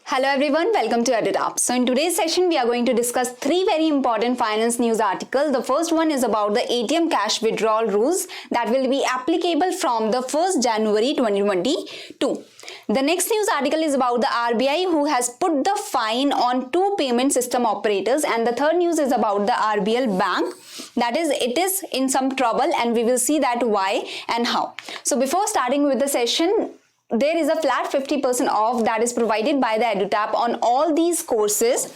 Hello everyone, welcome to EditUp. So in today's session, we are going to discuss three very important finance news articles. The first one is about the ATM cash withdrawal rules that will be applicable from the 1st January 2022. The next news article is about the RBI who has put the fine on two payment system operators, and the third news is about the RBL bank. That is, it is in some trouble and we will see that why and how. So before starting with the session, there is a flat 50% off that is provided by the EduTap on all these courses,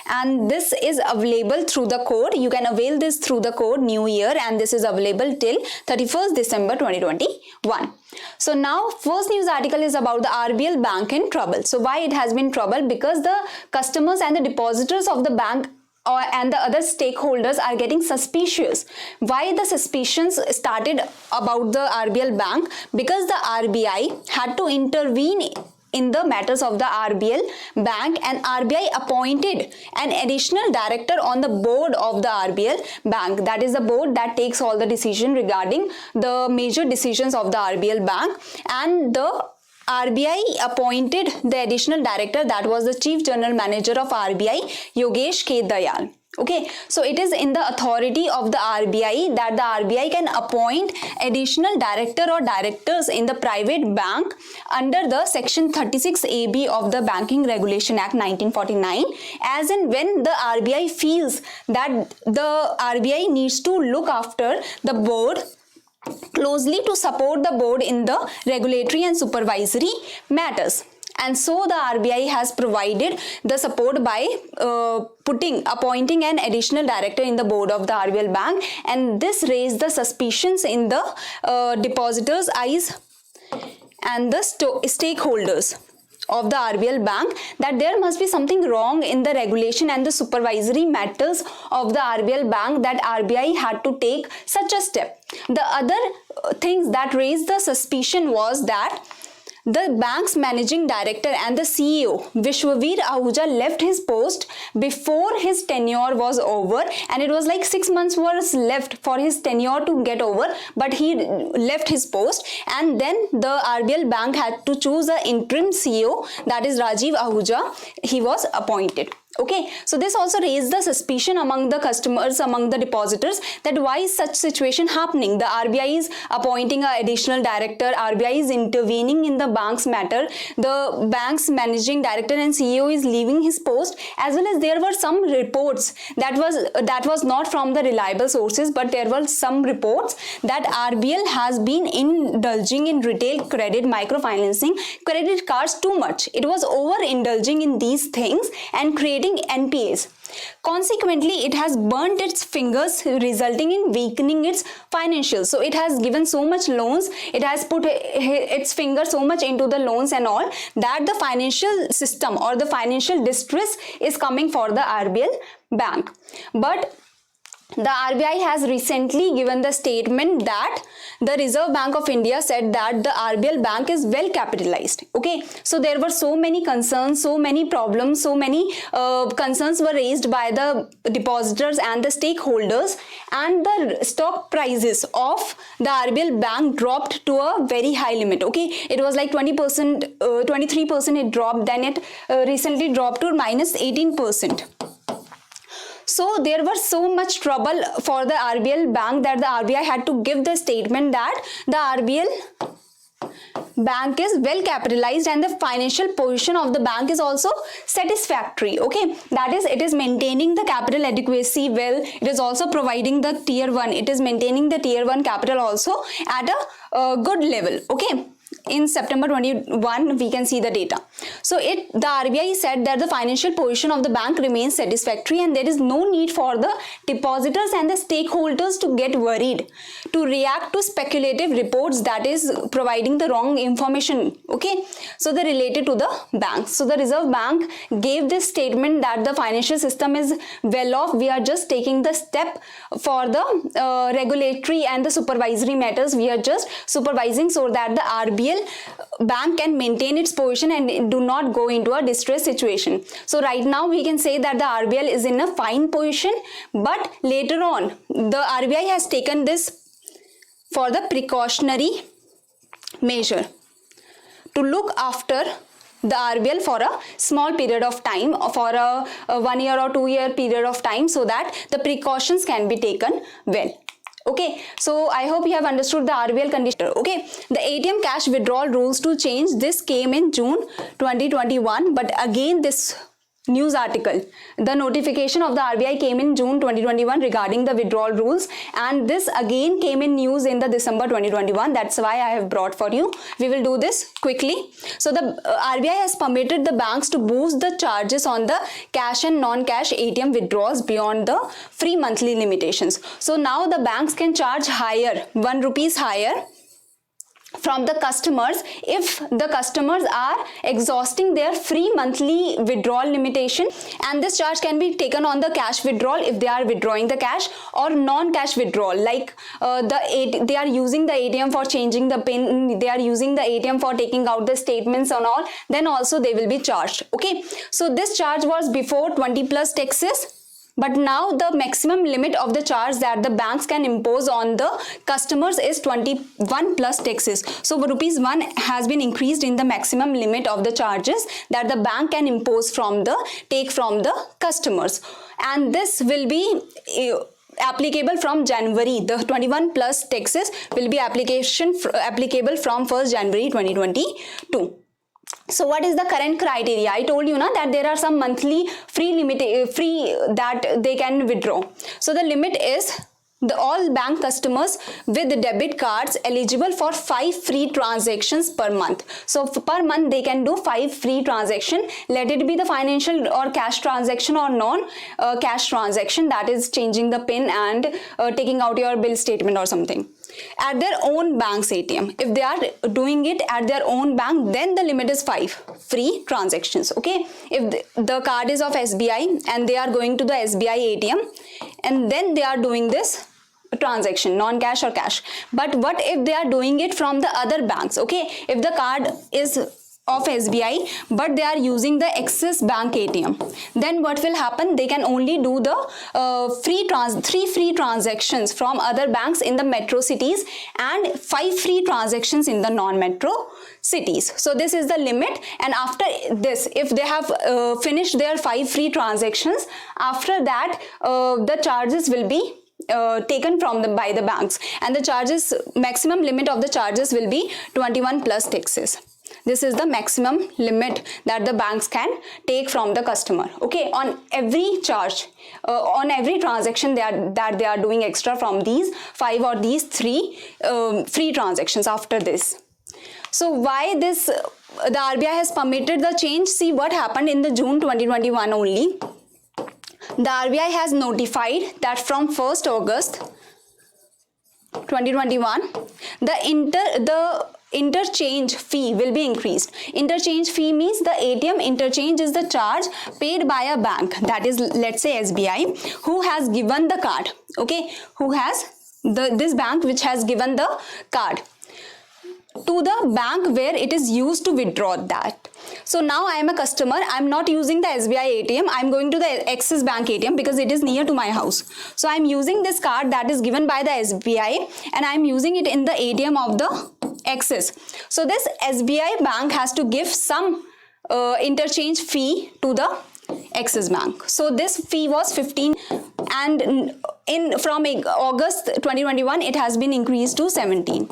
and this is available through the code. You can avail this through the code New Year, and this is available till 31st December 2021. So now first news article is about the RBL bank in trouble. So why it has been trouble? Because the customers and the depositors of the bank and the other stakeholders are getting suspicious. Why the suspicions started about the RBL bank? Because the RBI had to intervene in the matters of the RBL bank, and RBI appointed an additional director on the board of the RBL bank. That is the board that takes all the decision regarding the major decisions of the RBL bank, and the RBI appointed the additional director, that was the Chief General Manager of RBI, Yogesh K. Dayal. Okay, so it is in the authority of the RBI that the RBI can appoint additional director or directors in the private bank under the section 36AB of the Banking Regulation Act 1949, as in when the RBI feels that the RBI needs to look after the board closely to support the board in the regulatory and supervisory matters. And so the RBI has provided the support by appointing an additional director in the board of the RBL bank, and this raised the suspicions in the depositors' eyes and the stakeholders of the RBL bank that there must be something wrong in the regulation and the supervisory matters of the RBL bank, that RBI had to take such a step. The other things that raised the suspicion was that the bank's managing director and the CEO, Vishwaveer Ahuja, left his post before his tenure was over, and it was like 6 months was left for his tenure to get over, but he left his post, and then the RBL bank had to choose an interim CEO, that is Rajiv Ahuja. He was appointed. Okay, so this also raised the suspicion among the customers, among the depositors, that why is such situation happening? The RBI is appointing an additional director, RBI is intervening in the bank's matter, the bank's managing director and CEO is leaving his post, as well as there were some reports that was not from the reliable sources, but there were some reports that RBL has been indulging in retail credit, microfinancing, credit cards too much. It was overindulging in these things and creating NPAs. Consequently, it has burnt its fingers, resulting in weakening its financials. So it has given so much loans, it has put its finger so much into the loans and all, that the financial system or the financial distress is coming for the RBL bank. But the RBI has recently given the statement that the Reserve Bank of India said that the RBL bank is well capitalized. Okay, so there were so many concerns, so many problems, so many concerns were raised by the depositors and the stakeholders, and the stock prices of the RBL bank dropped to a very high limit. Okay, it was like 20%, 23% it dropped, then it recently dropped to minus 18%. So there was so much trouble for the RBL bank that the RBI had to give the statement that the RBL bank is well capitalized and the financial position of the bank is also satisfactory. Okay, that is, it is maintaining the capital adequacy well, it is also providing the tier 1, it is maintaining the tier 1 capital also at a good level. Okay, in September 21 we can see the data. So the RBI said that the financial position of the bank remains satisfactory and there is no need for the depositors and the stakeholders to get worried, to react to speculative reports that is providing the wrong information. Okay, so they related to the bank. So the Reserve Bank gave this statement that the financial system is well off, we are just taking the step for the regulatory and the supervisory matters, we are just supervising so that the RBL bank can maintain its position and do not go into a distress situation. So right now we can say that the RBL is in a fine position, but later on the RBI has taken this for the precautionary measure to look after the RBL for a small period of time, for a 1 year or 2 year period of time, so that the precautions can be taken well. Okay, so I hope you have understood the RBL condition. Okay, the ATM cash withdrawal rules to change, this came in June 2021, but again this news article, the notification of the RBI came in June 2021 regarding the withdrawal rules, and this again came in news in the December 2021. That's why I have brought for you. We will do this quickly. So the RBI has permitted the banks to boost the charges on the cash and non-cash ATM withdrawals beyond the free monthly limitations. So now the banks can charge higher, 1 rupees higher from the customers if the customers are exhausting their free monthly withdrawal limitation, and this charge can be taken on the cash withdrawal if they are withdrawing the cash, or non-cash withdrawal, like they are using the ATM for changing the pin, they are using the ATM for taking out the statements and all, then also they will be charged. Okay, so this charge was before 20 plus taxes, but now the maximum limit of the charge that the banks can impose on the customers is 21 plus taxes. So rupees 1 has been increased in the maximum limit of the charges that the bank can impose from the customers, and this will be applicable from January. The 21 plus taxes will be applicable from 1st January 2022. So what is the current criteria? I told you that there are some monthly free that they can withdraw. So the limit is all bank customers with debit cards eligible for 5 free transactions per month. So per month they can do 5 free transactions, let it be the financial or cash transaction or non-cash transaction, that is changing the PIN and taking out your bill statement or something, at their own bank's ATM. If they are doing it at their own bank, then the limit is 5 free transactions. Okay, if the card is of SBI and they are going to the SBI ATM and then they are doing this transaction, non-cash or cash. But what if they are doing it from the other banks? Okay, if the card is of SBI but they are using the Axis Bank ATM, then what will happen? They can only do the 3 free transactions from other banks in the metro cities and 5 free transactions in the non-metro cities. So this is the limit, and after this, if they have finished their 5 free transactions, after that the charges will be taken from by the banks, and the maximum limit of the charges will be 21 plus taxes. This is the maximum limit that the banks can take from the customer. Okay, on every charge, on every transaction that they are doing extra from these 5 or these 3 free transactions after this. So why this the RBI has permitted the change? See what happened in the June 2021 only. The RBI has notified that from 1st August 2021, the interchange fee will be increased. Interchange fee means the ATM interchange is the charge paid by a bank, that is, let's say SBI, who has given the card. Okay, who has this bank which has given the card to the bank where it is used to withdraw that. So now I am a customer, I am not using the SBI ATM, I am going to the Axis Bank ATM because it is near to my house. So I am using this card that is given by the SBI and I am using it in the ATM of the Axis. So this SBI bank has to give some interchange fee to the Axis Bank. So this fee was 15, and from August 2021 it has been increased to 17.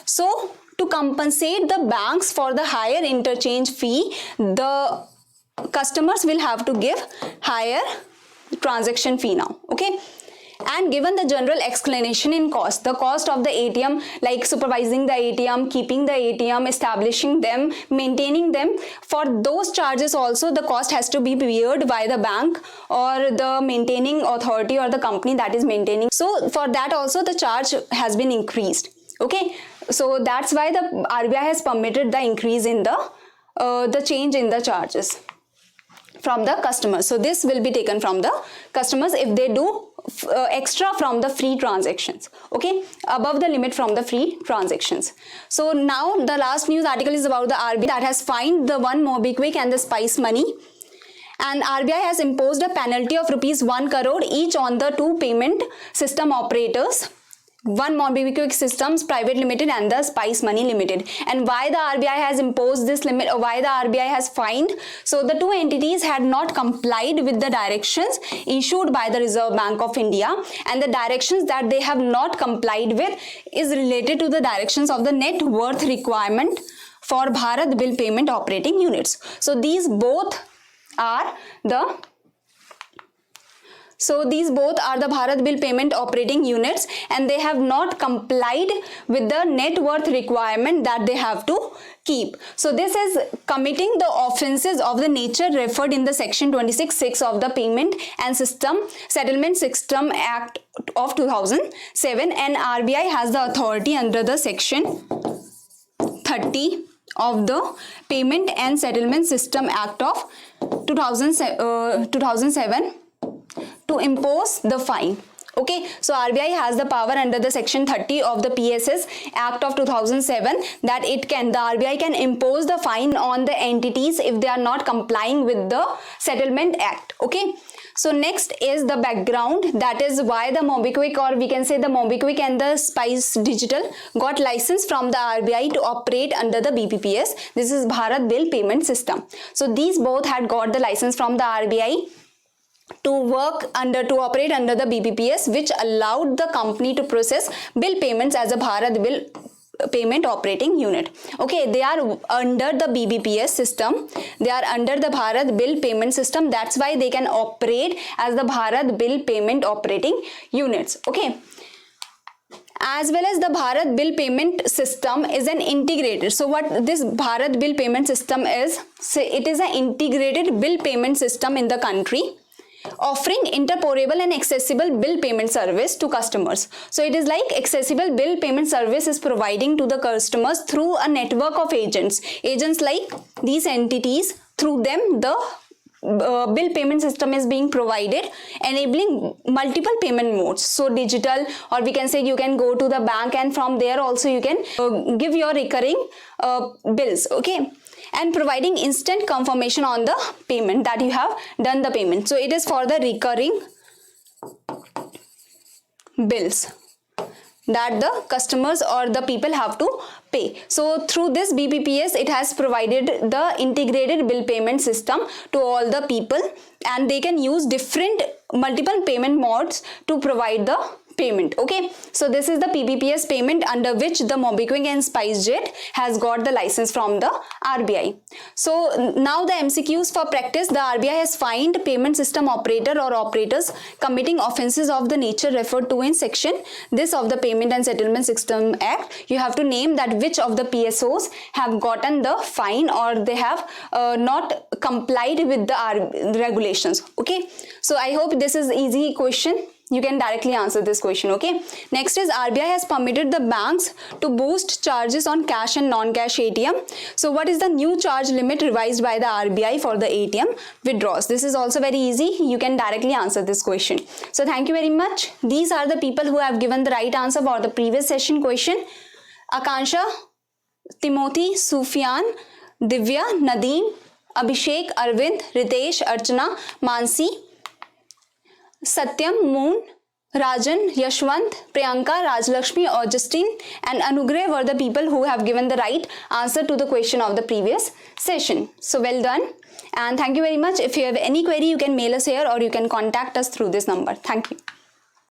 So to compensate the banks for the higher interchange fee, the customers will have to give higher transaction fee now. Okay, and given the general explanation in cost, the cost of the ATM, like supervising the ATM, keeping the ATM, establishing them, maintaining them, for those charges also the cost has to be beared by the bank or the maintaining authority or the company that is maintaining. So for that also the charge has been increased. Okay, so that's why the RBI has permitted the increase in the change in the charges from the customers. So this will be taken from the customers if they do extra from the free transactions. Okay, above the limit from the free transactions. So now the last news article is about the RBI that has fined the One MobiKwik and the Spice Money, and RBI has imposed a penalty of rupees 1 crore each on the 2 payment system operators one MobiKwik Systems Private Limited and the Spice Money Limited. And why the RBI has imposed this limit, or why the RBI has fined? So the two entities had not complied with the directions issued by the Reserve Bank of India, and the directions that they have not complied with is related to the directions of the net worth requirement for Bharat Bill Payment Operating Units. So these both are the Bharat Bill Payment Operating Units, and they have not complied with the net worth requirement that they have to keep. So this is committing the offences of the nature referred in the section 26(6) of the Payment and Settlement System Act of 2007, and RBI has the authority under the section 30 of the Payment and Settlement System Act of 2007 to impose the fine. Okay, so RBI has the power under the section 30 of the PSS Act of 2007 that the RBI can impose the fine on the entities if they are not complying with the Settlement Act. Okay, so next is the background, that is why the MobiKwik, or we can say the MobiKwik and the Spice Digital, got license from the RBI to operate under the BPPS. This is Bharat Bill Payment System. So these both had got the license from the RBI to operate under the BPPS, which allowed the company to process bill payments as a Bharat Bill Payment Operating Unit. Okay, they are under the BPPS system, they are under the Bharat Bill Payment System, that's why they can operate as the Bharat Bill Payment Operating Units. Okay, as well as the Bharat Bill Payment System is an integrated. So what this Bharat Bill Payment System is, it is an integrated bill payment system in the country, offering interoperable and accessible bill payment service to customers. So it is like accessible bill payment service is providing to the customers through a network of agents like these entities. Through them the bill payment system is being provided, enabling multiple payment modes. So digital, or we can say you can go to the bank and from there also you can give your recurring bills. Okay, and providing instant confirmation on the payment that you have done the payment. So it is for the recurring bills that the customers or the people have to pay. So through this BPPS, it has provided the integrated bill payment system to all the people, and they can use multiple payment modes to provide the payment. Okay, so this is the PBPS payment under which the MobiKwik and SpiceJet has got the license from the RBI. So now the MCQs for practice. The RBI has fined payment system operator or operators committing offences of the nature referred to in section this of the Payment and Settlement System Act. You have to name that which of the PSOs have gotten the fine or they have not complied with the regulations. Okay, so I hope this is easy question. You can directly answer this question. Okay, next is RBI has permitted the banks to boost charges on cash and non-cash ATM. So what is the new charge limit revised by the RBI for the ATM withdrawals? This is also very easy. You can directly answer this question. So thank you very much. These are the people who have given the right answer for the previous session question. Akansha, Timothy, Sufyan, Divya, Nadeem, Abhishek, Arvind, Ritesh, Archana, Mansi, Satyam, Moon, Rajan, Yashwant, Priyanka, Rajlakshmi, Augustine and Anugrah were the people who have given the right answer to the question of the previous session. So well done, and thank you very much. If you have any query, you can mail us here or you can contact us through this number. Thank you.